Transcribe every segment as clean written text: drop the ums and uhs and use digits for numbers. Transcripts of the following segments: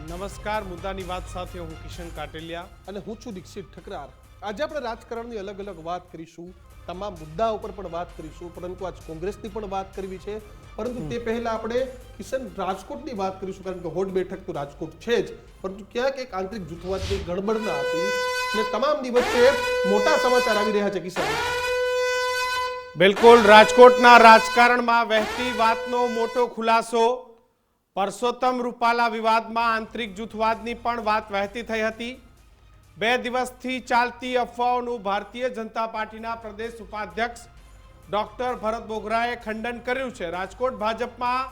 નમસ્કાર, મુદ્દાની વાત સાથે હું કિશન કાટેલિયા અને હું છું દીક્ષિત ઠકરાર। આજે આપણે રાજકારણની અલગ અલગ વાત કરીશું, તમામ મુદ્દા ઉપર પણ વાત કરીશું, પરંતુ આજ કોંગ્રેસની પણ વાત કરવી છે। પરંતુ તે પહેલા આપણે કિશન રાજકોટની વાત કરીશું, કારણ કે હોડ બેઠક તો રાજકોટ છે જ, પરંતુ ક્યાંક એક આંતરિક જૂથવાદની ગડબડ ના હતી અને તમામની વચ્ચે મોટા સમાચાર આવી રહ્યા છે। કિશન, બિલકુલ રાજકોટના રાજકારણમાં વહેતી વાતનો મોટો ખુલાસો। પરસોત્તમ રૂપાલા વિવાદમાં આંતરિક જૂથવાદની પણ વાત વહેતી થઈ હતી। 2 દિવસથી ચાલતી અફવાઓનું ભારતીય જનતા પાર્ટીના પ્રદેશ ઉપાધ્યક્ષ ડોક્ટર ભરત બોઘરાએ ખંડન કર્યું છે। રાજકોટ ભાજપમાં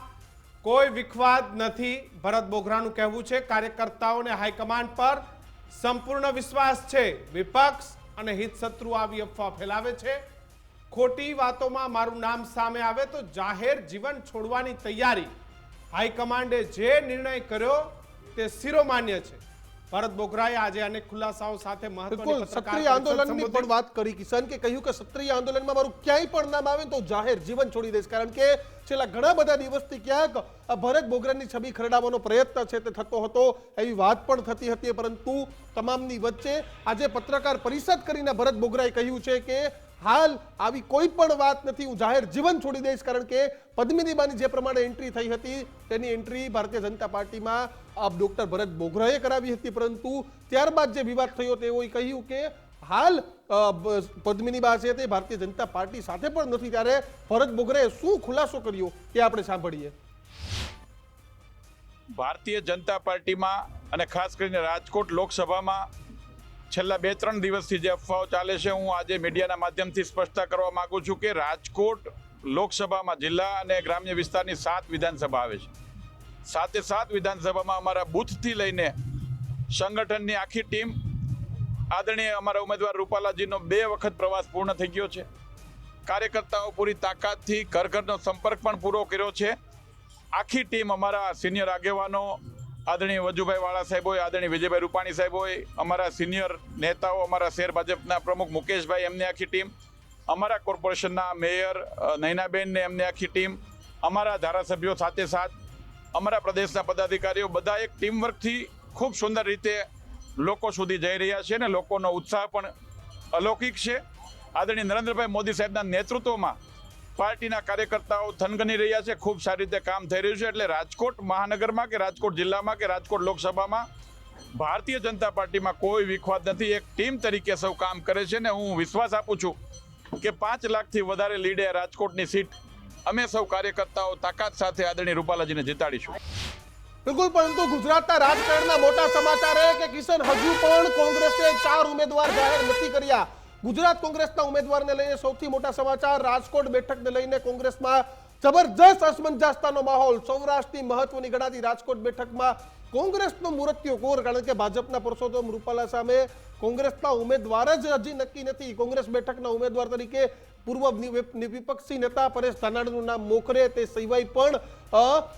કોઈ વિખવાદ નથી, ભરત બોઘરાનું કહેવું છે। કાર્યકર્તાઓને હાઈકમાન્ડ પર સંપૂર્ણ વિશ્વાસ છે। વિપક્ષ અને હિતશત્રુ આવી અફવા ફેલાવે છે। ખોટી વાતોમાં મારું નામ સામે આવે તો જાહેર જીવન છોડવાની તૈયારી। હાઈકમાન્ડે જે નિર્ણય કર્યો તે શિરોમાન્ય છે। ભરત બોઘરાએ આજે અનેક ખુલાસાઓ સાથે મહત્વની ક્ષત્રિય આંદોલનની પણ વાત કરી કિશન, કે કહ્યું કે ક્ષત્રિય આંદોલનમાં મારું ક્યાંય પણ નામ આવે તો જાહેર જીવન છોડી દઈશ, કારણ કે છેલ્લા ઘણા બધા દિવસથી ક્યાંક ભરત બોઘરાની છબી ખરડાવવાનો પ્રયત્ન છે તે થતો હતો, એવી વાત પણ થતી હતી। પરંતુ તમામની વચ્ચે આજે પત્રકાર પરિષદ કરીને ભરત બોઘરાએ કહ્યું છે કે હાલ આવી કોઈ પણ વાત નથી, હું જાહેર જીવન છોડી દઈશ, કારણ કે પદ્મિનીબાની જે પ્રમાણે એન્ટ્રી થઈ હતી તેની એન્ટ્રી ભારતીય જનતા પાર્ટીમાં ડોક્ટર ભરત બોઘરાએ કરાવી હતી। પરંતુ ત્યારબાદ જે વિવાદ થયો તેઓએ કહ્યું કે હાલ પદ્મિનીબા છે તે ભારતીય જનતા પાર્ટી સાથે પણ નથી। ત્યારે ભરત બોઘરાએ શું ખુલાસો કર્યો તે આપણે સાંભળીએ। ભારતીય જનતા પાર્ટીમાં અને ખાસ કરીને રાજકોટ લોકસભામાં છેલ્લા 2-3 દિવસથી જે અફવાઓ ચાલે છે, હું આજે મીડિયાના માધ્યમથી સ્પષ્ટતા કરવા માંગુ છું કે રાજકોટ લોકસભામાં જિલ્લા અને ગ્રામ્ય વિસ્તારની 7 વિધાનસભા આવે છે। 7 વિધાનસભામાં અમારા બૂથથી લઈને સંગઠનની આખી ટીમ, આદરણીય અમારા ઉમેદવાર રૂપાલાજીનો 2 વખત પ્રવાસ પૂર્ણ થઈ ગયો છે। કાર્યકર્તાઓ પૂરી તાકાતથી ઘર-ઘરનો સંપર્ક પણ પૂરો કર્યો છે। આખી ટીમ, અમારા સિનિયર આગેવાનો આદરણીય વજુભાઈ વાળા સાહેબ હોય, આદરણીય વિજયભાઈ રૂપાણી સાહેબ હોય, અમારા સિનિયર નેતાઓ, અમારા શહેર ભાજપના પ્રમુખ મુકેશભાઈ, એમની આખી ટીમ, અમારા કોર્પોરેશનના મેયર નૈનાબેન ને એમની આખી ટીમ, અમારા ધારાસભ્યો સાથે સાથ અમારા પ્રદેશના પદાધિકારીઓ, બધા એક ટીમ વર્કથી ખૂબ સુંદર રીતે લોકો સુધી જઈ રહ્યા છે અને લોકોનો ઉત્સાહ પણ અલૌકિક છે। આદરણીય નરેન્દ્રભાઈ મોદી સાહેબના નેતૃત્વમાં પાર્ટીના કાર્યકર્તાઓ થનગની રહ્યા છે, ખૂબ સારી રીતે કામ થઈ રહ્યું છે। એટલે રાજકોટ મહાનગરમાં કે રાજકોટ જિલ્લામાં કે રાજકોટ લોકસભામાં ભારતીય જનતા પાર્ટીમાં કોઈ વિખવાદ નથી, એક ટીમ તરીકે સૌ કામ કરે છે ને હું વિશ્વાસ આપું છું કે 5 લાખથી વધારે લીડે રાજકોટની સીટ અમે સૌ કાર્યકર્તાઓ તાકાત સાથે આદરણીય રૂપાલાજીને જીતાડીશું। બિલકુલ, પરંતુ ગુજરાતના રાજકારણના મોટા સમાચાર એ કે કિશન, હજુ પણ કોંગ્રેસે 4 ઉમેદવાર જાહેર નથી કર્યા। ગુજરાત કોંગ્રેસના ઉમેદવારને લઈને સૌથી મોટા સમાચાર, રાજકોટ બેઠકને લઈને કોંગ્રેસમાં જબરજસ્ત અસમંજસતાનો માહોલ। સૌરાષ્ટ્રની મહત્વની ગણાતી રાજકોટ બેઠકમાં કોંગ્રેસનો મૂર્તિયો કોર, કારણ કે ભાજપના પરસોત્તમ રૂપાલા સામે કોંગ્રેસના ઉમેદવાર જ હજી નક્કી નથી। કોંગ્રેસ બેઠકના ઉમેદવાર તરીકે પૂર્વ વિપક્ષી નેતા પરેશ ધાનાણીનું નામ મોખરે, તે સિવાય પણ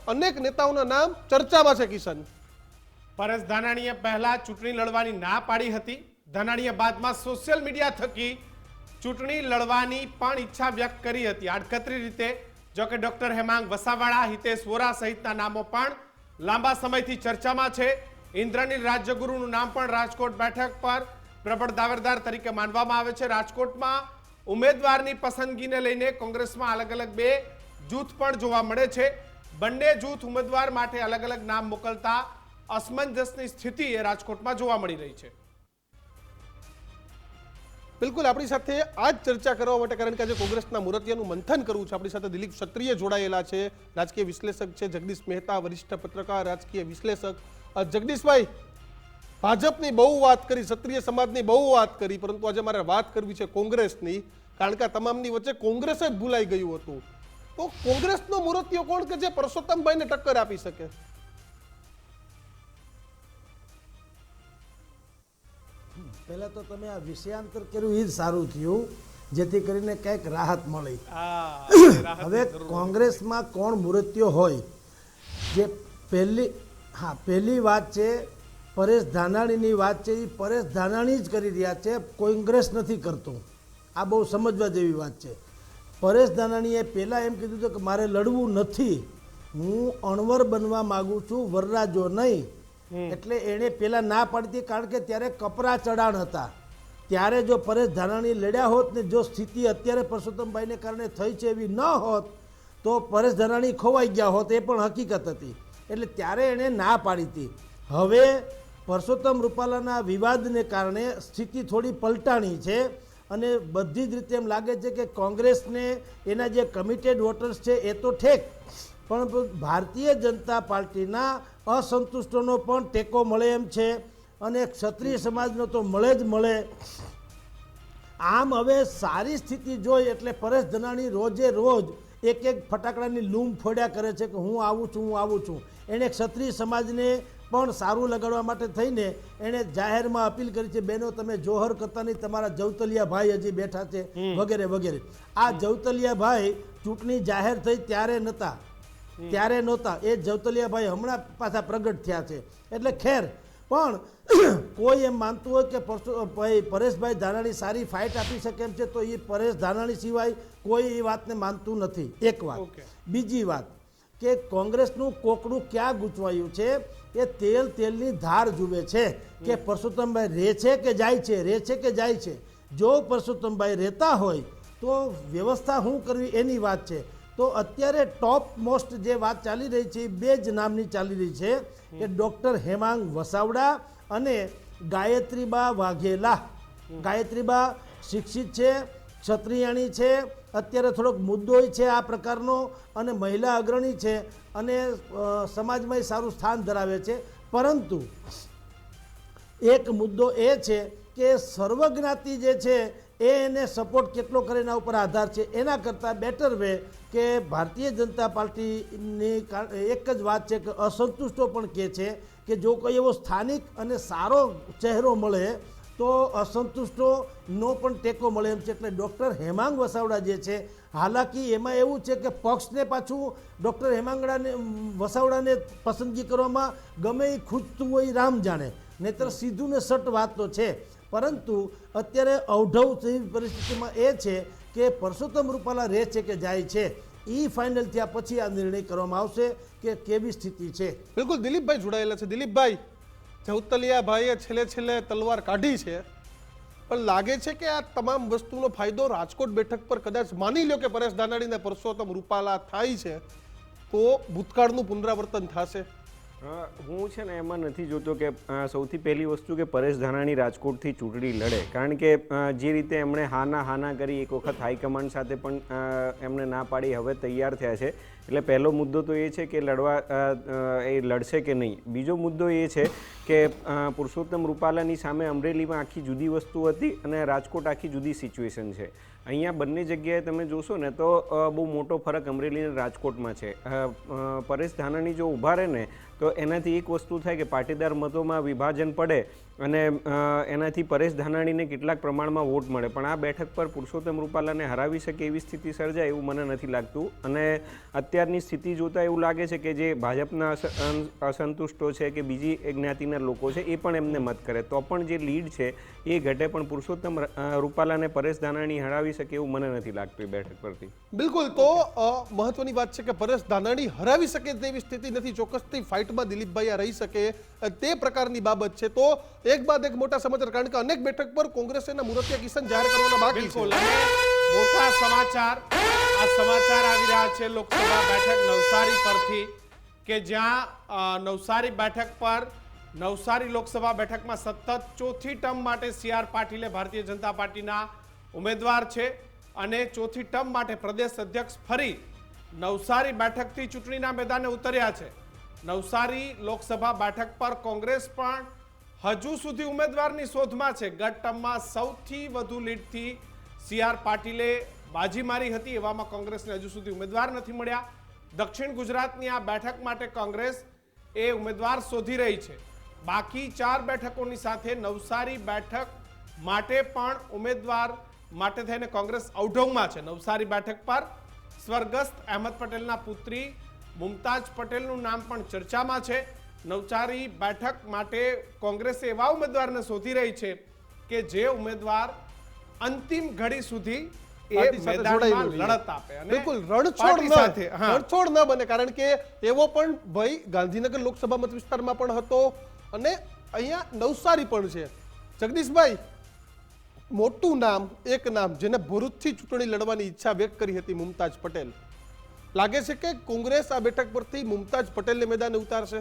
અનેક નેતાઓના નામ ચર્ચામાં છે। કિશન, પરેશ ધાનાણીએ પહેલા ચૂંટણી લડવાની ના પાડી હતી। ધાનાણીએ બાદમાં સોશિયલ મીડિયા થકી ચૂંટણી લડવાની પણ ઈચ્છા વ્યક્ત કરી હતી આડકતરી રીતે। જોકે ડોક્ટર હેમાંગ વસાવાળા, હિતેશ વોરા સહિતના નામો પણ લાંબા સમયથી ચર્ચામાં છે। ઇન્દ્રનીલ રાજ્યગુરુનું નામ પણ રાજકોટ બેઠક પર પ્રબળ દાવેદાર તરીકે માનવામાં આવે છે। રાજકોટમાં ઉમેદવારની પસંદગીને લઈને કોંગ્રેસમાં અલગ અલગ 2 જૂથ પણ જોવા મળે છે। બંને જૂથ ઉમેદવાર માટે અલગ અલગ નામ મોકલતા અસમંજસની સ્થિતિ એ રાજકોટમાં જોવા મળી રહી છે। બિલકુલ, આપણી સાથે આ જ ચર્ચા કરવા માટે, કારણ કે આજે કોંગ્રેસના મૂર્તિયાનું મંથન કરવું છે, આપણી સાથે દિલીપ ક્ષત્રિય જોડાયેલા છે, રાજકીય વિશ્લેષક છે, જગદીશ મહેતા વરિષ્ઠ પત્રકાર, રાજકીય વિશ્લેષક। જગદીશભાઈ, ભાજપની બહુ વાત કરી, ક્ષત્રિય સમાજની બહુ વાત કરી, પરંતુ આજે મારે વાત કરવી છે કોંગ્રેસની, કારણ કે આ તમામની વચ્ચે કોંગ્રેસ જ ભૂલાઈ ગયું હતું। તો કોંગ્રેસનો મૂર્તિયો કોણ કે જે પરસોત્તમભાઈને ટક્કર આપી શકે? પહેલા તો તમે આ વિષયાંતર કર્યું એ જ સારું થયું, જેથી કરીને કંઈક રાહત મળી। હવે કોંગ્રેસમાં કોણ મૂર્તિયો હોય, જે પહેલી વાત છે પરેશ ધાનાણીની વાત છે, એ પરેશ ધાનાણી જ કરી રહ્યા છે, કોંગ્રેસ નથી કરતું। આ બહુ સમજવા જેવી વાત છે। પરેશ ધાનાણીએ પહેલાં એમ કીધું હતું કે મારે લડવું નથી, હું અણવર બનવા માગું છું, વરરાજો નહીં, એટલે એણે પેલા ના પાડી કારણ કે ત્યારે કપરા ચડાણ હતા. ત્યારે જો પરેશ ધાનાણી લડ્યા હોત ને જો સ્થિતિ અત્યારે પરસોત્તમભાઈને કારણે થઈ છે એવી ન હોત તો પરેશ ધાનાણી ખોવાઈ ગયા હોત, એ પણ હકીકત હતી. એટલે ત્યારે એણે ના પાડી હતી. હવે પરસોત્તમ રૂપાલાના વિવાદને કારણે સ્થિતિ થોડી પલટાણી છે અને બધી જ રીતે એમ લાગે છે કે કોંગ્રેસને એના જે કમિટેડ વોટર્સ છે એ તો ઠેક, પણ ભારતીય જનતા પાર્ટીના અસંતુષ્ટોનો પણ ટેકો મળે એમ છે અને ક્ષત્રિય સમાજનો તો મળે જ મળે. આમ હવે સારી સ્થિતિ જોઈ એટલે પરેશ ધાનાણી રોજે રોજ એક ફટાકડાની લૂમ ફોડ્યા કરે છે કે હું આવું છું. એણે ક્ષત્રિય સમાજને પણ સારું લગાડવા માટે થઈને એણે જાહેરમાં અપીલ કરી છે, બહેનો તમે જોહર કરતા નહીં, તમારા જવતલિયા ભાઈ હજી બેઠા છે વગેરે વગેરે. આ જવતલિયા ભાઈ ચૂંટણી જાહેર થઈ ત્યારે નહોતા, એ જવતલિયા ભાઈ હમણાં પાછા પ્રગટ થયા છે. એટલે ખેર, પણ કોઈ એમ માનતું હોય કે પરેશભાઈ ધાનાણી સારી ફાઇટ આપી શકે એમ છે તો એ પરેશ ધાનાણી સિવાય કોઈ એ વાતને માનતું નથી. એક વાત. બીજી વાત કે કોંગ્રેસનું કોકડું ક્યાં ગૂંચવાયું છે એ તેલની ધાર જુએ છે કે પરસોત્તમભાઈ રહે છે કે જાય છે. જો પરસોત્તમભાઈ રહેતા હોય તો વ્યવસ્થા શું કરવી એની વાત છે. તો અત્યારે ટોપ મોસ્ટ જે વાત ચાલી રહી છે એ બે જ નામની ચાલી રહી છે કે ડૉક્ટર હેમાંગ વસાવડા અને ગાયત્રીબા વાઘેલા. ગાયત્રીબા શિક્ષિત છે, ક્ષત્રિયાણી છે, અત્યારે થોડોક મુદ્દો છે આ પ્રકારનો અને મહિલા અગ્રણી છે અને સમાજમાં સારું સ્થાન ધરાવે છે. પરંતુ એક મુદ્દો એ છે કે સર્વજ્ઞાતિ જે છે એને સપોર્ટ કેટલો કરે એના ઉપર આધાર છે. એના કરતાં બેટર વે કે ભારતીય જનતા પાર્ટીની એક જ વાત છે કે અસંતુષ્ટો પણ કહે છે કે જો કોઈ એવો સ્થાનિક અને સારો ચહેરો મળે તો અસંતુષ્ટોનો પણ ટેકો મળે એમ છે. એટલે ડૉક્ટર હેમાંગ વસાવડા જે છે, હાલાકી એમાં એવું છે કે પક્ષને પાછું ડૉક્ટર વસાવડાને પસંદગી કરવામાં ગમે એ ખૂંચતું હોય રામ જાણે, નહીતર સીધું ને સટ વાત તો છે. પરંતુ અત્યારે અવઢવ જેવી પરિસ્થિતિમાં એ છે કે પરસોત્તમ રૂપાલા રહે છે કે જાય છે એ ફાઇનલ થયા પછી આ નિર્ણય કરવામાં આવશે કે કેવી સ્થિતિ છે. બિલકુલ, દિલીપભાઈ જોડાયેલા છે. દિલીપભાઈ, જવતલિયા ભાઈએ છેલ્લે તલવાર કાઢી છે, પણ લાગે છે કે આ તમામ વસ્તુનો ફાયદો રાજકોટ બેઠક પર કદાચ માની લો કે પરેશ ધાનાણી ને પરસોત્તમ રૂપાલા થાય છે તો ભૂતકાળનું પુનરાવર્તન થશે. હું છે ને એમાં નથી જોતો કે સૌથી પહેલી વસ્તુ કે પરેશ ધાનાણી રાજકોટથી ચૂંટણી લડે, કારણ કે જે રીતે એમણે હાના કરી એક વખત હાઈકમાન્ડ સાથે પણ એમણે ના પાડી, હવે તૈયાર થયા છે. એટલે પહેલો મુદ્દો તો એ છે કે એ લડશે કે નહીં. બીજો મુદ્દો એ છે કે પુરુષોત્તમ રૂપાલાની સામે અમરેલીમાં આખી જુદી વસ્તુ હતી અને રાજકોટ આખી જુદી સિચ્યુએશન છે. અહીંયા બંને જગ્યાએ તમે જોશો ને તો બહુ મોટો ફરક અમરેલી અને રાજકોટમાં છે. પરેશ ધાનાણી જો ઊભા રહે ને તો એનાથી એક વસ્તુ થાય કે પાટીદાર મતોમાં વિભાજન પડે અને એનાથી પરેશ ધાનાણીને કેટલાક પ્રમાણમાં વોટ મળે, પણ આ બેઠક પર પુરુષોત્તમ રૂપાલાને હરાવી શકે એવી સ્થિતિ સર્જાય એવું મને નથી લાગતું. અને અત્યારની સ્થિતિ જોતાં એવું લાગે છે કે જે ભાજપના અસંતુષ્ટો છે કે બીજી જ્ઞાતિના લોકો છે એ પણ એમને મત કરે તો પણ જે લીડ છે એ ઘટે, પણ પુરુષોત્તમ રૂપાલાને પરેશ ધાનાણી હરાવી શકે એવું મને નથી લાગતું એ બેઠક પરથી. બિલકુલ, તો મહત્વની વાત છે કે પરેશ ધાનાણી હરાવી શકે તેવી સ્થિતિ નથી. ચોક્કસથી ફાઇટમાં દિલીપભાઈ રહી શકે તે પ્રકારની બાબત છે. તો એક બાદ એક મોટા સમાચાર, કારણ કે અનેક બેઠક પર કોંગ્રેસના મુરતિયા કિશન જાહેર કરવાના બાકી છે. મોટા સમાચાર આવી રહ્યા છે લોકસભા બેઠક નવસારી પરથી કે જ્યાં નવસારી બેઠક પર નવસારી લોકસભા બેઠકમાં સતત ચોથી ટર્મ માટે CR પાટીલે ભારતીય જનતા પાર્ટીના ઉમેદવાર છે અને ચોથી ટર્મ માટે પ્રદેશ અધ્યક્ષ ફરી નવસારી બેઠકથી ચૂંટણીના મેદાને ઉતર્યા છે. નવસારી લોકસભા બેઠક પર કોંગ્રેસ પણ હજુ સુધી ઉમેદવારની શોધમાં છે. ગત ટર્મમાં સૌથી વધુ લીડથી CR પાટીલે બાજી મારી હતી, એવામાં કોંગ્રેસને હજુ સુધી ઉમેદવાર નથી મળ્યા. દક્ષિણ ગુજરાતની આ બેઠક માટે કોંગ્રેસ એ ઉમેદવાર શોધી રહી છે. બાકી 4 બેઠકોની સાથે નવસારી બેઠક માટે પણ ઉમેદવાર માટે થઈને કોંગ્રેસ અવઢવમાં છે. નવસારી બેઠક પર સ્વર્ગસ્થ અહેમદ પટેલના પુત્રી મુમતાજ પટેલનું નામ પણ ચર્ચામાં છે. નવસારી બેઠક માટે કોંગ્રેસ એવા ઉમેદવારને શોધી રહી છે કે જે ઉમેદવાર અંતિમ ઘડી સુધી મેદાનમાં લડત આપે અને બિલકુલ રણછોડ ન બને, કારણ કે એવો પણ ભાઈ ગાંધીનગર લોકસભા મત વિસ્તારમાં પણ હતો, અને અહીંયા નવસારી પણ છે. જગદીશભાઈ, મોટું નામ, એક નામ જેને ભરૂચથી ચૂંટણી લડવાની ઈચ્છા વ્યક્ત કરી હતી, મુમતાઝ પટેલ. લાગે છે કે કોંગ્રેસ આ બેઠક પરથી મુમતાઝ પટેલને મેદાને ઉતારશે?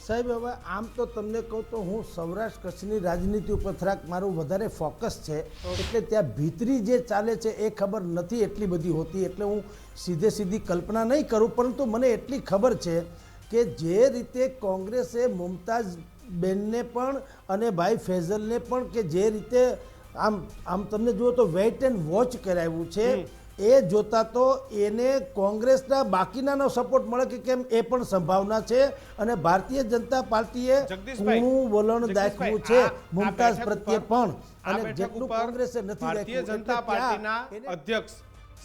સાહેબ, હવે આમ તો તમને કહું તો હું સૌરાષ્ટ્ર કચ્છની રાજનીતિ ઉપર થોડાક મારું વધારે ફોકસ છે, એટલે ત્યાં ભીતરી જે ચાલે છે એ ખબર નથી એટલી બધી હોતી, એટલે હું સીધી કલ્પના નહીં કરું. પરંતુ મને એટલી ખબર છે કે જે રીતે કોંગ્રેસે મુમતાઝ બેનને પણ અને ભાઈ ફૈઝલને પણ કે જે રીતે આમ તમને જુઓ તો વેઇટ એન્ડ વોચ કરાવ્યું છે, એ જોતા તો એને કોંગ્રેસના બાકીનાનો સપોર્ટ મળે કે કેમ એ પણ સંભાવના છે. અને ભારતીય જનતા પાર્ટીએ કૂણું વલણ દાખવ્યું છે મુમતાઝ પ્રત્યે પણ, અને જેટલું કોંગ્રેસે નથી ભારતીય દાખવ્યું. જનતા પાર્ટીના અધ્યક્ષ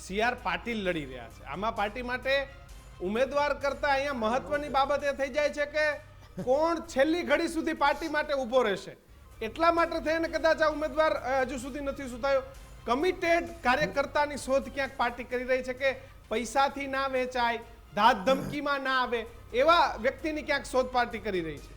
CR પાટીલ લડી રહ્યા છે. આમાં પાર્ટી માટે ઉમેદવાર કરતા અહીંયા મહત્વની બાબત એ થઈ જાય છે કે કોણ છેલ્લી ઘડી સુધી પાર્ટી માટે ઊભો રહેશે. એટલા માટે થઈને કદાચ આ ઉમેદવાર હજુ સુધી નથી સુધાયો. કમિટેડ કાર્યકર્તાની શોધ ક્યાંક પાર્ટી કરી રહી છે કે પૈસાથી ના વેચાય, ધાક ધમકીમાં ના આવે, એવા વ્યક્તિની ક્યાંક શોધ પાર્ટી કરી રહી છે.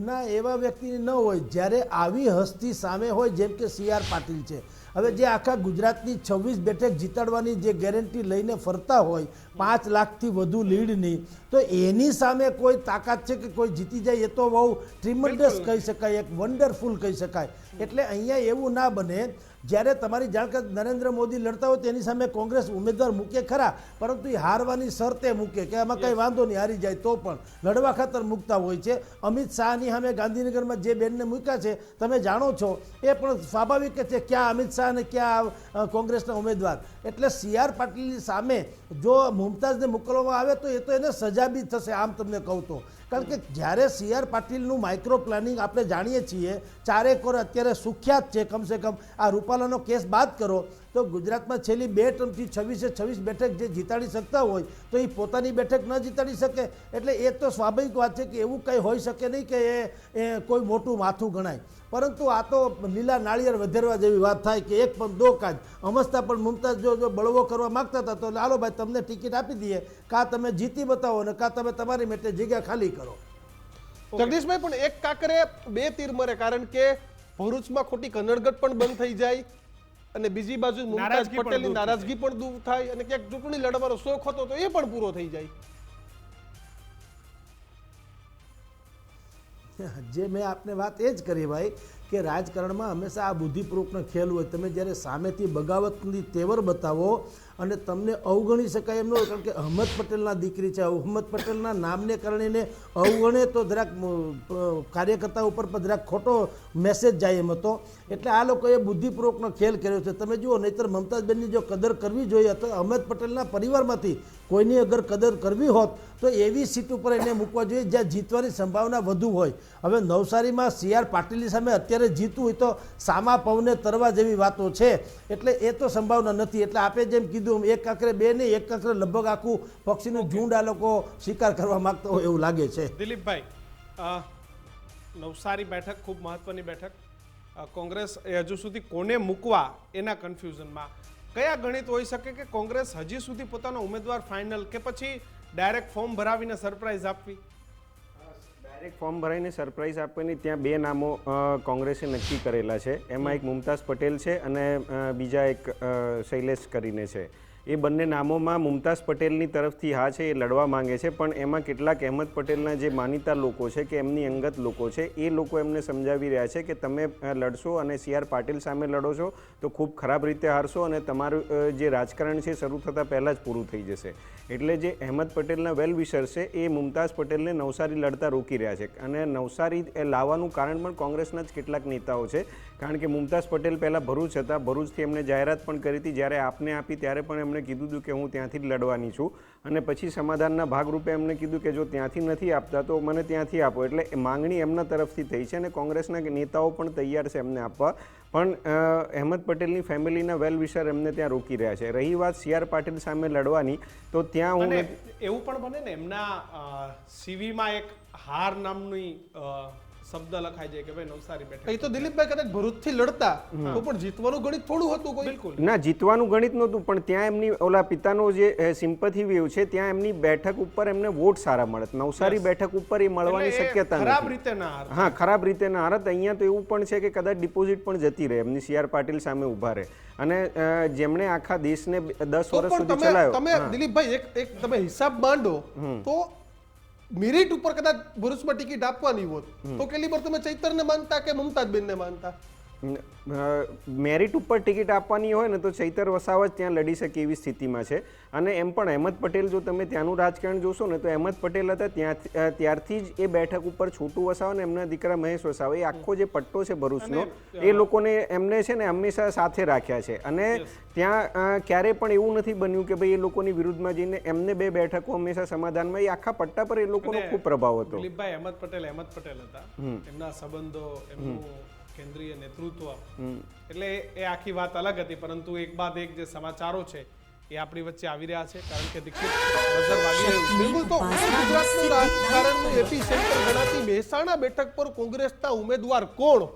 ના, એવા વ્યક્તિની ન હોય. જ્યારે આવી હસ્તી સામે હોય જેમ કે CR પાટીલ છે, હવે જે આખા ગુજરાતની 26 બેઠક જીતાડવાની જે ગેરંટી લઈને ફરતા હોય 5 લાખથી વધુ લીડની, તો એની સામે કોઈ તાકાત છે કે કોઈ જીતી જાય? એ તો બહુ ટ્રીમન્ડસ કહી શકાય, એક વન્ડરફુલ કહી શકાય. એટલે અહીંયા એવું ના બને. જ્યારે તમારી જાણકાર નરેન્દ્ર મોદી લડતા હોય તેની સામે કોંગ્રેસ ઉમેદવાર મૂકે ખરા, પરંતુ એ હારવાની શરતે મૂકે કે આમાં કંઈ વાંધો નહીં, હારી જાય તો પણ લડવા ખાતર મૂકતા હોય છે. અમિત શાહની સામે ગાંધીનગરમાં જે બેનને મૂક્યા છે તમે જાણો છો, એ પણ સ્વાભાવિક છે, ક્યાં અમિત શાહ અને ક્યાં કોંગ્રેસના ઉમેદવાર. એટલે CR પાટીલની સામે જો મુમતાઝને મોકલવામાં આવે તો એ તો એને સજા બી થશે. આમ તમને કહું તો, કારણ કે જ્યારે CR પાટીલનું માઇક્રો પ્લાનિંગ આપણે જાણીએ છીએ, ચારેકોર અત્યારે સુખ્યાત છે. કમસે કમ આ રૂપાલાનો કેસ બાદ કરો તો ગુજરાતમાં છેલ્લી 2 ટર્મથી 26 બેઠક જે જીતાડી શકતા હોય તો એ પોતાની બેઠક ન જીતાડી શકે. એટલે એ તો સ્વાભાવિક વાત છે કે એવું કંઈ હોઈ શકે નહીં કે એ કોઈ મોટું માથું ગણાય. પરંતુ આ તો લીલા નાળિયેર વધેરવા જેવી વાત થાય કે એક પણ દો કાજ. અમસ્તા પણ મુમતાઝ જો બળવો કરવા માગતા હતા તો હાલો ભાઈ તમને ટિકિટ આપી દઈએ, કાં તમે જીતી બતાવો ને કાં તમે તમારી માટે જગ્યા ખાલી કરો. જગદીશભાઈ, પણ એક કાકરે 2 તીર મરે, કારણ કે ભરૂચમાં ખોટી કનડગત પણ બંધ થઈ જાય અને બીજી બાજુ મુમતાઝ પટેલની નારાજગી પણ દૂર થાય અને ક્યાંક ચૂંટણી લડવાનો શોખ હતો તો એ પણ પૂરો થઈ જાય. જે મેં આપને વાત એ જ કરી ભાઈ કે રાજકારણમાં હંમેશા આ બુદ્ધિપૂર્વકનો ખેલ હોય. તમે જ્યારે સામેથી બગાવતની તેવર બતાવો અને તમને અવગણી શકાય એમ ન હોય, કારણ કે અહમદ પટેલના દીકરી છે, અહમદ પટેલના નામને કારણે અવગણે તો જરાક કાર્યકર્તા ઉપર પણ જરાક ખોટો મેસેજ જાય એમ હતો. એટલે આ લોકોએ બુદ્ધિપૂર્વકનો ખેલ કર્યો છે. તમે જુઓ, નહીંતર મમતાઝબેનની જો કદર કરવી જોઈએ તો અહમદ પટેલના પરિવારમાંથી કોઈની અગર કદર કરવી હોત તો એવી સીટ ઉપર એને મૂકવા જોઈએ જ્યાં જીતવાની સંભાવના વધુ હોય. હવે નવસારીમાં CR પાટીલની સામે અત્યારે જીતવું હોય તો સામા પવને તરવા જેવી વાતો છે, એટલે એ તો સંભાવના નથી. એટલે આપે જેમ કીધું, એક કાંકરે 2 નહીં, એક કાંકરે લગભગ આખું પક્ષીનું ઝુંડ આ લોકો શિકાર કરવા માંગતા હોય એવું લાગે છે. દિલીપભાઈ, નવસારી બેઠક ખૂબ મહત્વની બેઠક. કોંગ્રેસ હજુ સુધી કોને મૂકવા એના કન્ફ્યુઝનમાં. કયા ગણિત હોઈ શકે કે કોંગ્રેસ હજી સુધી પોતાનો ઉમેદવાર ફાઇનલ કે પછી ડાયરેક્ટ ફોર્મ ભરાવીને સરપ્રાઈઝ આપવી? ડાયરેક્ટ ફોર્મ ભરાઈને સરપ્રાઈઝ આપવાની ત્યાં 2 નામો કોંગ્રેસે નક્કી કરેલા છે. એમાં એક મુમતાઝ પટેલ છે અને બીજા એક શૈલેષ કરીને છે. એ બંને નામોમાં મુમતાઝ પટેલની તરફથી હા છે, એ લડવા માંગે છે, પણ એમાં કેટલાક અહેમદ પટેલના જે માનીતા લોકો છે કે એમની અંગત લોકો છે, એ લોકો એમને સમજાવી રહ્યા છે કે તમે લડશો અને CR પાટીલ સામે લડો છો તો ખૂબ ખરાબ રીતે હારશો અને તમારું જે રાજકારણ છે શરૂ થતાં પહેલાં જ પૂરું થઈ જશે. એટલે જે અહેમદ પટેલના વેલ વિશર છે એ મુમતાઝ પટેલને નવસારી લડતા રોકી રહ્યા છે. અને નવસારી લાવવાનું કારણ પણ કોંગ્રેસના જ કેટલાક નેતાઓ છે, કારણ કે મુમતાઝ પટેલ પહેલાં ભરૂચ હતા, ભરૂચથી એમને જાહેરાત પણ કરી હતી. જ્યારે આપને આપી ત્યારે પણ એમણે કીધું હતું કે હું ત્યાંથી જ લડવાની છું, અને પછી સમાધાનના ભાગરૂપે એમને કીધું કે જો ત્યાંથી નથી આપતા તો મને ત્યાંથી આપો. એટલે માંગણી એમના તરફથી થઈ છે અને કોંગ્રેસના નેતાઓ પણ તૈયાર છે એમને આપવા, પણ અહેમદ પટેલની ફેમિલીના વેલ વિશર એમને ત્યાં રોકી રહ્યા છે. રહી વાત CR પાટીલ સામે લડવાની, તો ત્યાં હું એવું પણ બને ને એમના CVમાં એક હાર નામની શબ્દ લખાઈ જાય કે ભાઈ નવસારી બેઠક. એ તો દિલીપભાઈ કદાચ ભરૂચથી લડતા તો પણ જીતવાનું ગણિત થોડું હતું કોઈ. બિલકુલ ના, જીતવાનું ગણિત નહોતું, પણ ત્યાં એમની ઓલા પિતાનો જે સિમ્પથી વેવ છે ત્યાં એમની બેઠક ઉપર એમને વોટ સારા મળત. નવસારી બેઠક ઉપર એ મળવાની એટલે એ શક્યતા ખરાબ નથી. રીતે ના હાર. હા, ખરાબ રીતે ના હારત. અહીંયા તો એવું પણ છે કે કદાચ ડિપોઝિટ પણ જતી રહે એમની CR પાટીલ સામે ઊભા રહે. અને જેમણે આખા દેશને 10 તો વર્ષ પણ સુધી ચલાવ્યો. તમે દિલીપભાઈ એક તમે હિસાબ માંડો તો મેરિટ ઉપર કદાચ ભરૂચમાં ટિકિટ આપવાની હોત તો કેલિબર તમે ચૈતરને માનતા કે મમતાજબેનને માનતા? મેરિટ ઉપર ટિકિટ આપવાની હોય ને તો ચૈતર વસાવા જ ત્યાં લડી શકે એવી સ્થિતિમાં છે. અને એમ પણ અહેમદ પટેલ, જો તમે ત્યાંનું રાજકારણ જોશો ને તો અહેમદ પટેલ હતા ત્યારથી જ એ બેઠક ઉપર છોટું વસાવા ને એમના દીકરા મહેશ વસાવા, એ આખો જે પટ્ટો છે ભરૂચનો, એ લોકોને એમને છે ને હંમેશા સાથે રાખ્યા છે. અને ત્યાં ક્યારેય પણ એવું નથી બન્યું કે ભાઈ એ લોકોની વિરુદ્ધમાં જઈને એમને 2 બેઠકો હંમેશા સમાધાનમાં, એ આખા પટ્ટા પર એ લોકોનો ખૂબ પ્રભાવ હતો. દિલીપભાઈ અહેમદ પટેલ હતા, એમના સંબંધો, એમનું કેન્દ્રીય નેતૃત્વ, એટલે એ આખી વાત અલગ હતી. પરંતુ એક બાદ એક જે સમાચારો છે એ આપણી વચ્ચે આવી રહ્યા છે, કારણ કે દીક્ષિત નજર વાગી રહ્યું છે. બિલકુલ. તો ગુજરાતનું રાજકારણનું એપી સેન્ટર ગણાતી મહેસાણા બેઠક પર કોંગ્રેસના ઉમેદવાર કોણ,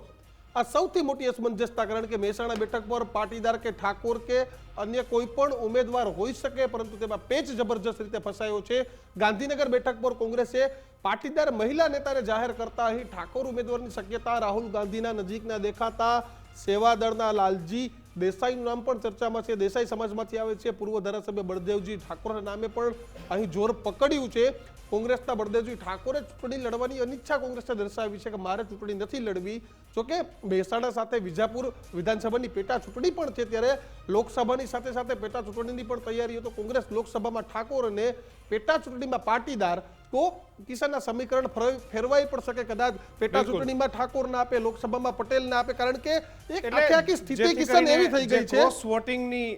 આ સૌથી મોટી અસમંજસતા. કારણ કે મહેસાણા બેઠક પર પાટીદાર કે ઠાકોર કે અન્ય કોઈ પણ ઉમેદવાર હોઈ શકે, પરંતુ તેમાં પેચ જબરજસ્ત રીતે ફસાયો છે. ગાંધીનગર બેઠક પર કોંગ્રેસે પાટીદાર મહિલા નેતાને જાહેર કરતા અહીં ઠાકોર ઉમેદવારની શક્યતા. રાહુલ ગાંધીના નજીકના દેખાતા સેવાદળના લાલજી દેસાઈનું નામ પણ ચર્ચામાં છે. દેસાઈ સમાજમાંથી આવે છે. પૂર્વ ધારાસભ્ય બળદેવજી ઠાકોરના નામે પણ અહીં જોર પકડ્યું છે. કોંગ્રેસના બળદેવજી ઠાકોરે ચૂંટણી લડવાની અનિચ્છા કોંગ્રેસે દર્શાવી છે કે મારે ચૂંટણી નથી લડવી. જોકે મહેસાણા સાથે વિજાપુર વિધાનસભાની પેટા ચૂંટણી પણ છે, ત્યારે લોકસભાની સાથે સાથે પેટા ચૂંટણીની પણ તૈયારીઓ. તો કોંગ્રેસ લોકસભામાં ઠાકોર અને પેટા ચૂંટણીમાં પાટીદાર, તો કિશનના સમીકરણ ફેરવાઈ પણ શકે. કદાચ પેટા ચૂંટણીમાં ઠાકોર ના આપે, લોકસભામાં પટેલ ના આપે, કારણ કે એક આખી સ્થિતિ કિશન એવી થઈ ગઈ છે. ક્રોસ વોટિંગની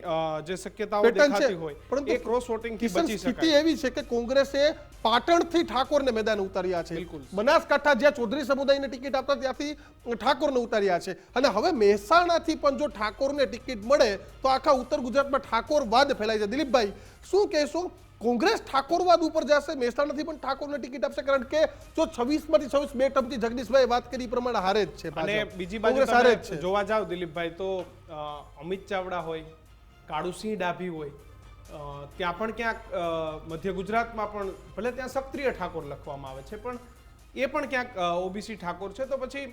જે શક્યતાઓ દેખાતી હોય, પરંતુ ક્રોસ વોટિંગ થી બચી શકાય. સ્થિતિ એવી છે કે કોંગ્રેસે પાટણથી ઠાકોરને મેદાન ઉતાર્યા છે. બનાસકાંઠા જ્યાં ચૌધરી સમુદાયને ટિકિટ આપતા ત્યાંથી ઠાકોરને ઉતાર્યા છે. અને હવે મહેસાણાથી પણ જો ઠાકોરને ટિકિટ મળે તો આખા ઉત્તર ગુજરાતમાં ઠાકોરવાદ ફેલાય છે. દિલીપભાઈ, શું કહેશો? કોંગ્રેસ ઠાકોરવાદ ઉપર જશે, મહેસાણાથી પણ ઠાકોરને ટિકિટ આપશે? કારણ કે જો 26 માંથી 26 2 ટર્મથી જગદીશભાઈ વાત કરી પ્રમાણે હારે જ છે. અને બીજી બાજુ તમે જોવા જાવ દિલીપભાઈ, તો અમિત ચાવડા હોય, કાળુસિંહ ડાભી હોય, ત્યાં પણ ક્યાંક મધ્ય ગુજરાતમાં પણ ભલે ત્યાં સક્રિય ઠાકોર લખવામાં આવે છે, પણ એ પણ ક્યાંક ઓબીસી ઠાકોર છે. તો પછી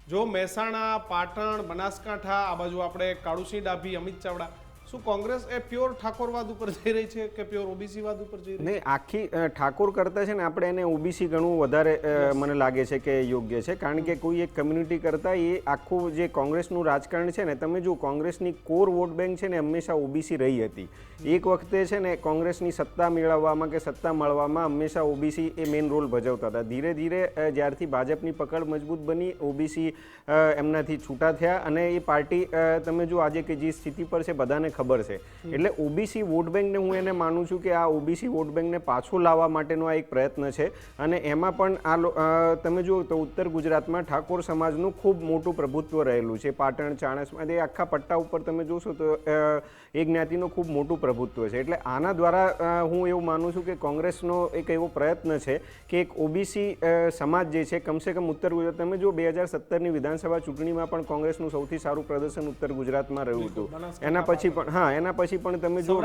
જો મહેસાણા, પાટણ, બનાસકાંઠા, આ બાજુ આપણે કાળુસિંહ ડાભી, અમિત ચાવડા, શું કોંગ્રેસ એ પ્યોર ઠાકોરવાદ ઉપર જઈ રહી છે કે પ્યોર ઓબીસીવાદ ઉપર જઈ રહી છે? નહીં, આખી ઠાકોર કરતા છે ને આપણે એને ઓબીસી ગણવું વધારે મને લાગે છે કે યોગ્ય છે. કારણ કે કોઈ એક કમ્યુનિટી કરતા એ આખું જે કોંગ્રેસનું રાજકારણ છે ને, તમે જો કોંગ્રેસની કોર વોટ બેંક છે ને હંમેશા ઓબીસી રહી હતી. એક વખતે છે ને કોંગ્રેસની સત્તા મેળવવામાં કે સત્તા મળવામાં હંમેશા ઓબીસી એ મેઇન રોલ ભજવતા હતા. ધીરે ધીરે જ્યારથી ભાજપની પકડ મજબૂત બની, ઓબીસી એમનાથી છૂટા થયા અને એ પાર્ટી તમે જો આજે કે જે સ્થિતિ પર છે બધાને ખબર છે. એટલે ઓબીસી વોટ બેંકને હું એને માનું છું કે આ ઓબીસી વોટ બેંકને પાછો લાવવા માટેનો આ એક પ્રયત્ન છે. અને એમાં પણ આ તમે જુઓ તો ઉત્તર ગુજરાતમાં ઠાકોર સમાજનું ખૂબ મોટું પ્રભુત્વ રહેલું છે. પાટણ, ચાણસ્મા, એ આખા પટ્ટા ઉપર તમે જોશો તો એ જ્ઞાતિનું ખૂબ મોટું પ્રભુત્વ છે. એટલે આના દ્વારા હું એવું માનું છું કે કોંગ્રેસનો એક એવો પ્રયત્ન છે કે એક ઓબીસી સમાજ જે છે કમસે કમ ઉત્તર ગુજરાત, તમે જો 2017ની વિધાનસભા ચૂંટણીમાં પણ કોંગ્રેસનું સૌથી સારું પ્રદર્શન ઉત્તર ગુજરાતમાં રહ્યું હતું. એના પછી પણ તમે જો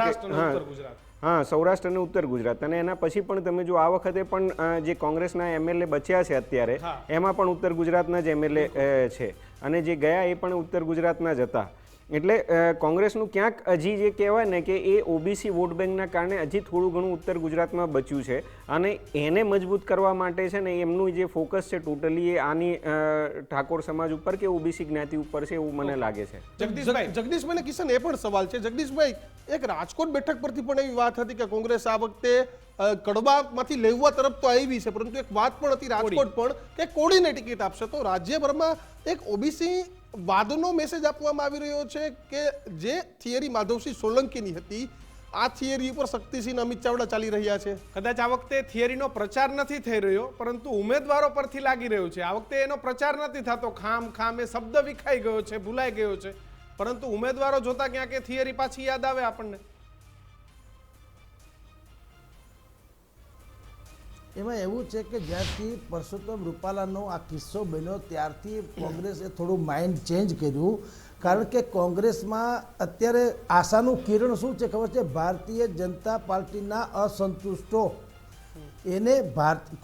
સૌરાષ્ટ્ર અને ઉત્તર ગુજરાત, અને એના પછી પણ તમે જો આ વખતે પણ જે કોંગ્રેસના એમએલએ બચ્યા છે અત્યારે, એમાં પણ ઉત્તર ગુજરાતના જ એમએલએ છે, અને જે ગયા એ પણ ઉત્તર ગુજરાતના જ હતા. એટલે કોંગ્રેસનું ક્યાંક હજી જે કહેવાય ને કે એ ઓબીસી વોટ બેંકના કારણે હજી થોડું ઘણું ઉત્તર ગુજરાતમાં બચ્યું છે. અને એને મજબૂત કરવા માટે છે ને એમનું જે ફોકસ છે ટોટલી એ આની ઠાકોર સમાજ ઉપર કે ઓબીસી જ્ઞાતિ ઉપર છે એવું મને લાગે છે. જગદીશભાઈ કિશન, એ પણ સવાલ છે. જગદીશભાઈ, એક રાજકોટ બેઠક પરથી પણ એવી વાત હતી કે કોંગ્રેસ આ વખતે કડબામાંથી લેવા તરફ તો આવી છે, પરંતુ એક વાત પણ હતી રાજકોટ પણ કે કોડીને ટિકિટ આપશે. તો રાજ્યભરમાં એક ઓબીસી વાદનો મેસેજ આપવામાં આવી રહ્યો છે કે જે થિયરી માધવસિંહ સોલંકીની હતી, આ થિયરી ઉપર શક્તિસિંહ અમિત ચાવડા ચાલી રહ્યા છે. કદાચ આ વખતે થિયરીનો પ્રચાર નથી થઈ રહ્યો, પરંતુ ઉમેદવારો પરથી લાગી રહ્યું છે. આ વખતે એનો પ્રચાર નથી થતો. ખામ એ શબ્દ વિખાઈ ગયો છે, ભૂલાઈ ગયો છે, પરંતુ ઉમેદવારો જોતા ક્યાંક એ થિયરી પાછી યાદ આવે આપણને. એમાં એવું છે કે જ્યારથી પરસોત્તમ રૂપાલાનો આ કિસ્સો બન્યો ત્યારથી કોંગ્રેસે થોડું માઇન્ડ ચેન્જ કર્યું, કારણ કે કોંગ્રેસમાં અત્યારે આશાનું કિરણ શું છે ખબર છે? ભારતીય જનતા પાર્ટીના અસંતુષ્ટો એને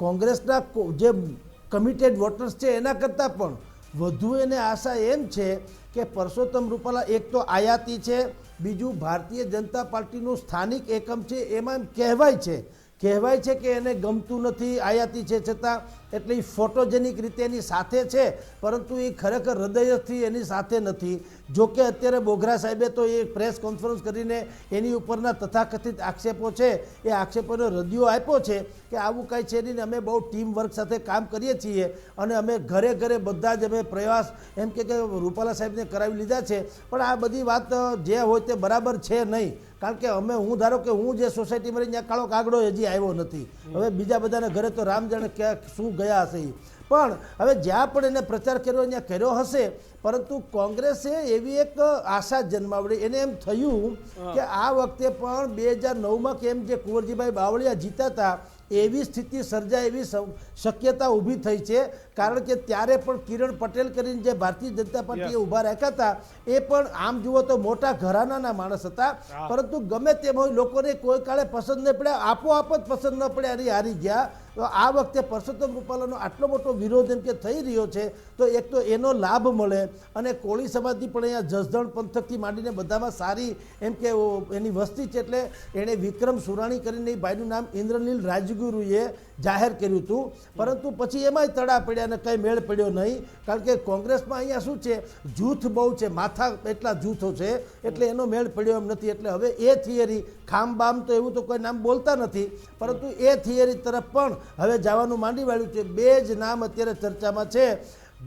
કોંગ્રેસના જે કમિટેડ વોટર્સ છે એના કરતાં પણ વધુ એને આશા એમ છે કે પરસોત્તમ રૂપાલા એક તો આયાતી છે, બીજું ભારતીય જનતા પાર્ટીનું સ્થાનિક એકમ છે, એમાં એમ કહેવાય છે કે એને ગમતું નથી, આયાતી છે છતાં, એટલે એ ફોટોજેનિક રીતે એની સાથે છે, પરંતુ એ ખરેખર હૃદયથી એની સાથે નથી. જો કે અત્યારે બોગરા સાહેબે તો એ પ્રેસ કોન્ફરન્સ કરીને એની ઉપરના તથાકથિત આક્ષેપો છે એ આક્ષેપોનો રદિયો આપ્યો છે કે આવું કાંઈ છે નહીં, અમે બહુ ટીમ વર્ક સાથે કામ કરીએ છીએ અને અમે ઘરે ઘરે બધા જ અમે પ્રયાસ એમ કે રૂપાલા સાહેબને કરાવી લીધા છે. પણ આ બધી વાત જે હોય તે બરાબર છે નહીં, કારણ કે હું ધારો કે હું જે સોસાયટીમાં રહી ત્યાં કાળો કાગડો હજી આવ્યો નથી. હવે બીજા બધાના ઘરે તો રામ જાણે ક્યાં શું ગયા હશે. પણ હવે જ્યાં પણ એને પ્રચાર કર્યો ત્યાં કર્યો હશે, પરંતુ કોંગ્રેસે એવી એક આશા જન્માવડી. એને એમ થયું કે આ વખતે પણ 2009માં કેમ જે કુંવરજીભાઈ બાવળિયા જીતા હતા એવી સ્થિતિ સર્જાય એવી શક્યતા ઊભી થઈ છે, કારણ કે ત્યારે પણ કિરણ પટેલ કરીને જે ભારતીય જનતા પાર્ટીએ ઊભા રાખ્યા હતા એ પણ આમ જુઓ તો મોટા ઘરાનાના માણસ હતા, પરંતુ ગમે તેમ હોય લોકોને કોઈ કાળે પસંદ નહીં પડ્યા, આપોઆપ જ પસંદ ન પડ્યા અને હારી ગયા. તો આ વખતે પરસોત્તમ રૂપાલાનો આટલો મોટો વિરોધ એમ કે થઈ રહ્યો છે, તો એક તો એનો લાભ મળે અને કોળી સમાજની પણ અહીંયા જસદણ પંથકથી માંડીને બધામાં સારી એમ કે એની વસ્તી છે, એટલે એણે વિક્રમ સુરાણી કરીને એ ભાઈનું નામ ઇન્દ્રનીલ રાજગુરુએ જાહેર કર્યું હતું. પરંતુ પછી એમાંય તડા પડ્યા અને કંઈ મેળ પડ્યો નહીં, કારણ કે કોંગ્રેસમાં અહીંયા શું છે, જૂથ બહુ છે, માથા એટલા જૂથો છે, એટલે એનો મેળ પડ્યો એમ નથી. એટલે હવે એ થિયરી ખામ તો એવું તો કોઈ નામ બોલતા નથી, પરંતુ એ થિયરી તરફ પણ હવે જવાનું માંડી વાળ્યું છે. બે જ નામ અત્યારે ચર્ચામાં છે.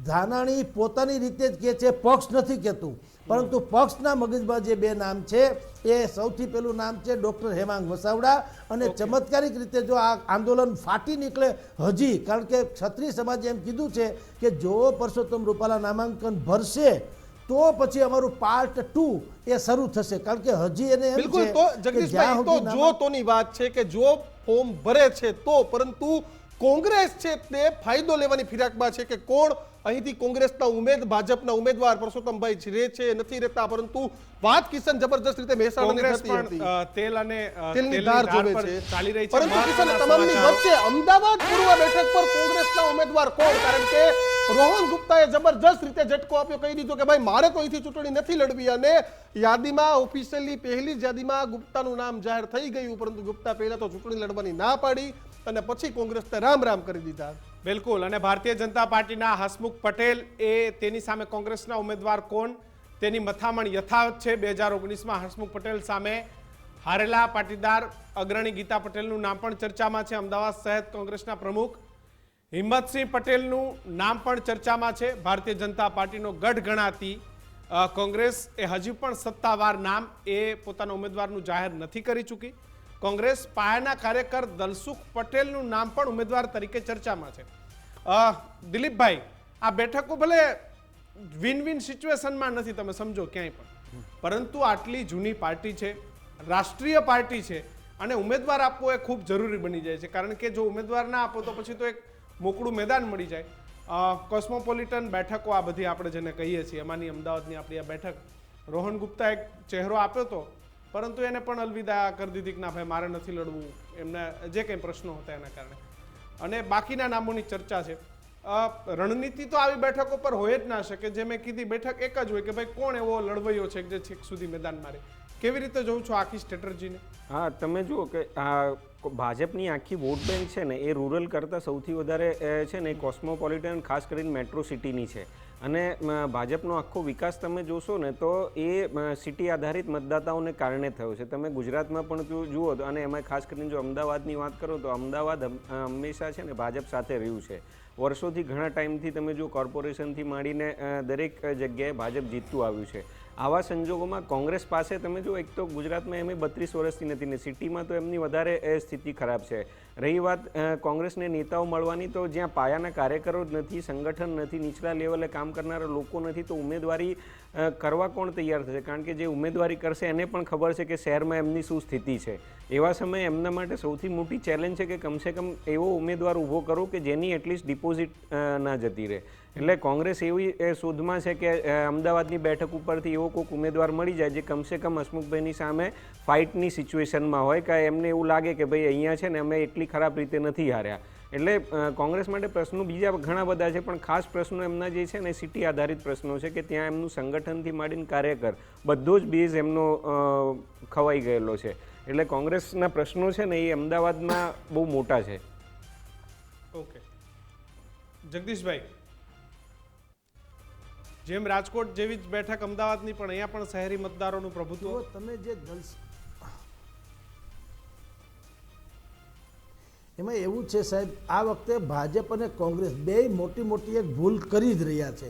ધાનાણી પોતાની રીતે જ કહે છે, પક્ષ નથી કહેતું, પરંતુ પક્ષના મગજમાં જે બે નામ છે એ સૌથી પહેલું નામ છે ડૉક્ટર હેમાંગ વસાવડા. અને ચમત્કારિક રીતે જો આ આંદોલન ફાટી નીકળે હજી, કારણ કે ક્ષત્રિય સમાજે એમ કીધું છે કે જો પરસોત્તમ રૂપાલા નામાંકન ભરશે તો પછી અમારું પાર્ટ 2 એ શરૂ થશે, કારણ કે હજી એને એમ બિલકુલ. છે તો કે જગદીશભાઈ, તો જો તોની વાત છે કે જો ફોર્મ ભરે છે તો, પરંતુ કોંગ્રેસ છે તે ફાયદો લેવાની ફિરાકમાં છે કે કોણ અહીંથી કોંગ્રેસના ભાજપના ઉમેદવાર પરસોત્તમભાઈ રહે છે નથી રહેતા, પરંતુ વાત કિશન જબરજસ્ત રીતે મહેસાણાની થતી હતી. તેલ અને તેલની ધાર જોવે છે ચાલી રહી છે. પરંતુ કિશન તમામની વચ્ચે અમદાવાદ પૂર્વ બેઠક પર કોંગ્રેસના ઉમેદવાર કોણ? કારણ કે રોહન ગુપ્તાએ જબરજસ્ત રીતે ઝટકો આપ્યો, કહી દીધો કે ભાઈ મારે તો અહીંથી ચૂંટણી નથી લડવી. અને યાદીમાં ઓફિશિયલી પહેલી જ યાદીમાં ગુપ્તાનું નામ જાહેર થઈ ગયું, પરંતુ ગુપ્તા પહેલા તો ચૂંટણી લડવાની ના પાડી અને પછી કોંગ્રેસને રામ કરી દીધા. બિલકુલ. અને ભારતીય જનતા પાર્ટીના હસમુખ પટેલ એ તેની સામે કોંગ્રેસના ઉમેદવાર કોણ તેની મથામણ યથાવત છે. 2019માં હસમુખ પટેલ સામે હારેલા પાટીદાર અગ્રણી ગીતા પટેલનું નામ પણ ચર્ચામાં છે. અમદાવાદ શહેર કોંગ્રેસના પ્રમુખ હિંમતસિંહ પટેલનું નામ પણ ચર્ચામાં છે. ભારતીય જનતા પાર્ટીનો ગઢ ગણાતી કોંગ્રેસ એ હજી પણ સત્તાવાર નામ એ પોતાના ઉમેદવારનું જાહેર નથી કરી ચૂકી. કોંગ્રેસ પાયાના કાર્યકર દલસુખ પટેલનું નામ પણ ઉમેદવાર તરીકે ચર્ચામાં છે. દિલીપભાઈ, આ બેઠકો ભલે વિન વિન સિચ્યુએશનમાં નથી, તમે સમજો ક્યાંય પણ, પરંતુ આટલી જૂની પાર્ટી છે, રાષ્ટ્રીય પાર્ટી છે, અને ઉમેદવાર આપવો એ ખૂબ જરૂરી બની જાય છે. કારણ કે જો ઉમેદવાર ના આપો તો પછી તો એક મોકળું મેદાન મળી જાય. કોસ્મોપોલિટન બેઠકો આ બધી આપણે જેને કહીએ છીએ, એમાંની અમદાવાદની આપણી આ બેઠક, રોહન ગુપ્તા એક ચહેરો આપ્યો હતો, પરંતુ એને પણ અલવિદા કરી દીધી કે ના ભાઈ મારે નથી લડવું, એમના જે કંઈ પ્રશ્નો હતા એના કારણે. અને બાકીના નામોની ચર્ચા છે. રણનીતિ તો આવી બેઠકો પર હોય જ ના શકે. જે મેં કીધી બેઠક એક જ હોય કે ભાઈ કોણ એવો લડવૈયો છે જે છેક સુધી મેદાન મારે. કેવી રીતે જોઉં છો આખી સ્ટ્રેટર્જીને? હા, તમે જુઓ કે આ ભાજપની આખી વોટ બેંક છે ને એ રૂરલ કરતાં સૌથી વધારે છે ને કોસ્મોપોલિટન, ખાસ કરીને મેટ્રો સિટીની છે. અને ભાજપનો આખો વિકાસ તમે જોશો ને તો એ સિટી આધારિત મતદાતાઓને કારણે થયો છે. તમે ગુજરાતમાં પણ જુઓ તો, અને એમાં ખાસ કરીને જો અમદાવાદની વાત કરો તો અમદાવાદ હંમેશા છે ને ભાજપ સાથે રહ્યું છે. વર્ષોથી ઘણા ટાઈમથી તમે જો કોર્પોરેશનથી માંડીને દરેક જગ્યાએ ભાજપ જીતતું આવ્યું છે. આવા સંજોગોમાં કોંગ્રેસ પાસે તમે જો એક તો ગુજરાતમાં એમ 32 વર્ષથી નથી ને સિટીમાં તો એમની વધારે સ્થિતિ ખરાબ છે. રહી વાત કોંગ્રેસને નેતાઓ મળવાની, તો જ્યાં પાયાના કાર્યકરો જ નથી, સંગઠન નથી, નીચલા લેવલે કામ કરનારા લોકો નથી, તો ઉમેદવારી કરવા કોણ તૈયાર થશે? કારણ કે જે ઉમેદવારી કરશે એને પણ ખબર છે કે શહેરમાં એમની શું સ્થિતિ છે. એવા સમયે એમના માટે સૌથી મોટી ચેલેન્જ છે કે કમસે કમ એવો ઉમેદવાર ઊભો કરો કે જેની એટલીસ્ટ ડિપોઝિટ ના જતી રહે. એટલે કોંગ્રેસ એવી શોધમાં છે કે અમદાવાદની બેઠક ઉપરથી એવો કોઈક ઉમેદવાર મળી જાય જે કમસે કમ હસમુખભાઈની સામે ફાઇટની સિચ્યુએશનમાં હોય કે એમને એવું લાગે કે ભાઈ અહીંયા છે ને અમે એટલી ખરાબ રીતે નથી હાર્યા. એટલે કોંગ્રેસ માટે પ્રશ્નો બીજા ઘણા બધા છે, પણ ખાસ પ્રશ્નો એમના જે છે ને સિટી આધારિત પ્રશ્નો છે કે ત્યાં એમનું સંગઠનથી માંડીને કાર્યકર બધો જ બેઝ એમનો ખવાઈ ગયેલો છે. એટલે કોંગ્રેસના પ્રશ્નો છે ને એ અમદાવાદમાં બહુ મોટા છે. ઓકે જગદીશભાઈ, જેમ રાજકોટ જેવી જ બેઠક અમદાવાદની પણ અહીંયા પણ શહેરી મતદારોનું પ્રભુત્વ. તો તમે જે એમાં એવું છે સાહેબ, આ વખતે ભાજપ અને કોંગ્રેસ બે મોટી એક ભૂલ કરી જ રહ્યા છે.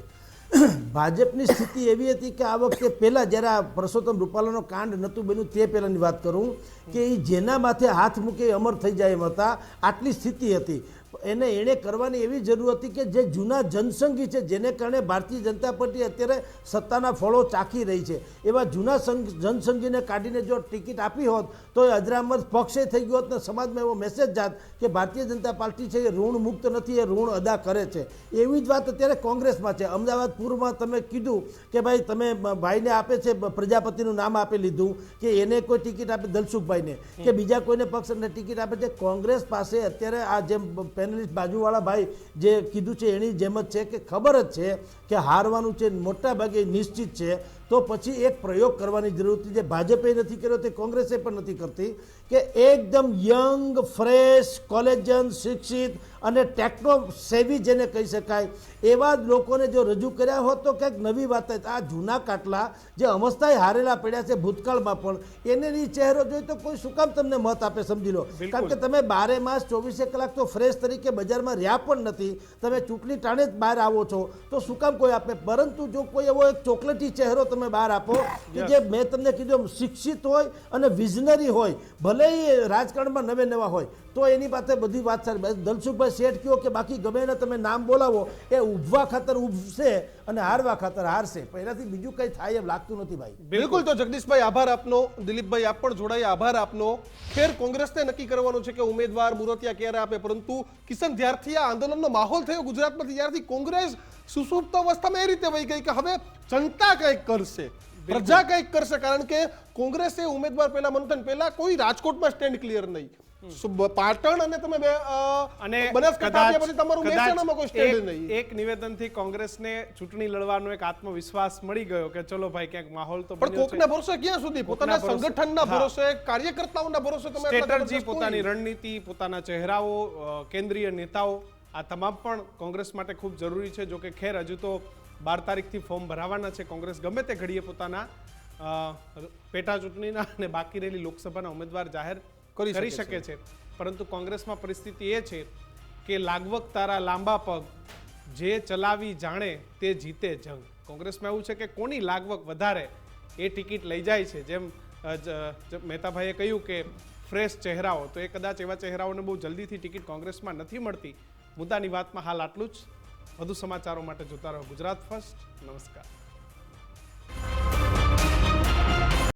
ભાજપની સ્થિતિ એવી હતી કે આ વખતે પહેલાં જ્યારે આ પરસોત્તમ રૂપાલાનો કાંડ નહોતું બન્યું તે પહેલાંની વાત કરું કે એ જેના માથે હાથ મૂકે અમર થઈ જાય એમ હતા, આટલી સ્થિતિ હતી. એણે કરવાની એવી જરૂર હતી કે જે જૂના જનસંઘી છે, જેને કારણે ભારતીય જનતા પાર્ટી અત્યારે સત્તાના ફળો ચાખી રહી છે, એવા જૂના જનસંઘીને કાઢીને જો ટિકિટ આપી હોત તો એ અજરામત પક્ષે થઈ ગયો હોત ને સમાજમાં એવો મેસેજ જાત કે ભારતીય જનતા પાર્ટી છે એ ઋણ મુક્ત નથી, એ ઋણ અદા કરે છે. એવી જ વાત અત્યારે કોંગ્રેસમાં છે. અમદાવાદ પૂર્વમાં તમે કીધું કે ભાઈ તમે ભાઈને આપે છે, પ્રજાપતિનું નામ આપી લીધું કે એને કોઈ ટિકિટ આપે દલસુખભાઈને કે બીજા કોઈને પક્ષને ટિકિટ આપે છે. કોંગ્રેસ પાસે અત્યારે આ જેમ પેનલિસ્ટ બાજુવાળા ભાઈ જે કીધું છે એની જેમ જ છે કે ખબર જ છે કે હારવાનું છે, મોટા ભાગે નિશ્ચિત છે. તો પછી એક પ્રયોગ કરવાની જરૂર હતી જે ભાજપે નથી કર્યો, તે કોંગ્રેસે પણ નથી કરતી, કે એકદમ યંગ, ફ્રેશ, કોલેજન, શિક્ષિત અને ટેકનો સેવી જેને કહી શકાય એવા જ લોકોને જો રજૂ કર્યા હોત તો કંઈક નવી વાત. આ જૂના કાટલા જે અમસ્તાય હારેલા પડ્યા છે ભૂતકાળમાં પણ, એને ચહેરો જોઈ તો કોઈ શું કામ તમને મત આપે, સમજી લો. કારણ કે તમે 12 માસ 24 કલાક તો ફ્રેશ તરીકે બજારમાં રહ્યા પણ નથી, તમે ચૂંટણી ટાણે જ બહાર આવો છો, તો શું કામ કોઈ આપે? પરંતુ જો કોઈ એવો એક ચોકલેટી ચહેરો તમે બહાર આપો કે જે મેં તમને કીધું શિક્ષિત હોય અને વિઝનરી હોય, ભલે એ રાજકારણમાં નવા હોય, તો એની પાસે બધી વાત સારી. દલસુખભાઈ શેઠ કયો કે બાકી ગમે એને તમે નામ બોલાવો, એ ઉભવા ખાતર ઉભશે અને હારવા ખાતર હારશે, પહેલાથી બીજું કંઈ થાય એમ લાગતું નથી ભાઈ. બિલકુલ. તો જગદીશભાઈ આભાર આપનો, દિલીપભાઈ આપ પણ જોડાયા, આભાર આપનો. ખેર કોંગ્રેસને નક્કી કરવાનું છે કે ઉમેદવાર મુરતિયા ક્યારે આપે, પરંતુ કિશન જ્યારથી આ આંદોલનનો માહોલ થયો ગુજરાતમાંથી, ત્યારથી કોંગ્રેસ સુસુપ્ત અવસ્થામાં એ રીતે વહી ગઈ કે હવે જનતા કંઈક કરશે, પ્રજા કંઈક કરશે. કારણ કે કોંગ્રેસે ઉમેદવાર પહેલા મંથન પહેલા કોઈ રાજકોટમાં સ્ટેન્ડ ક્લિયર નહીં, પાટણ અને તમે બનાસકાંઠા આપ્યા પછી તમારું મહેસાણામાં કોઈ સ્ટેન્ડ નહીં. એક નિવેદનથી કોંગ્રેસને ચૂંટણી લડવાનો એક આત્મવિશ્વાસ મળી ગયો કે ચલો ભાઈ ક્યાંક માહોલ તો પણ કોકના ભરોસે ક્યાં સુધી? પોતાના સંગઠનના ભરોસે, કાર્યકર્તાઓના ભરોસે તમે સ્ટ્રેટેજી, પોતાની રણનીતિ, પોતાના ચહેરાઓ, કેન્દ્રીય નેતાઓ, આ તમામ પણ કોંગ્રેસ માટે ખૂબ જરૂરી છે. જો કે ખેર હજુ તો 12 તારીખથી ફોર્મ ભરાવાના છે. કોંગ્રેસ ગમે તે ઘડીએ પોતાના પેટા ચૂંટણીના અને બાકી રહેલી લોકસભાના ઉમેદવાર જાહેર કરી શકે છે. પરંતુ કોંગ્રેસમાં પરિસ્થિતિ એ છે કે લાગવગ તારા લાંબા પગ, જે ચલાવી જાણે તે જીતે જંગ. કોંગ્રેસમાં એવું છે કે કોની લાગવગ વધારે એ ટિકિટ લઈ જાય છે. જેમ મહેતાભાઈએ કહ્યું કે ફ્રેશ ચહેરાઓ, તો એ કદાચ એવા ચહેરાઓને બહુ જલ્દીથી ટિકિટ કોંગ્રેસમાં નથી મળતી. મુદ્દાની વાતમાં હાલ આટલું જ. વધુ સમાચારો માટે જોતા રહો ગુજરાત ફર્સ્ટ. નમસ્કાર.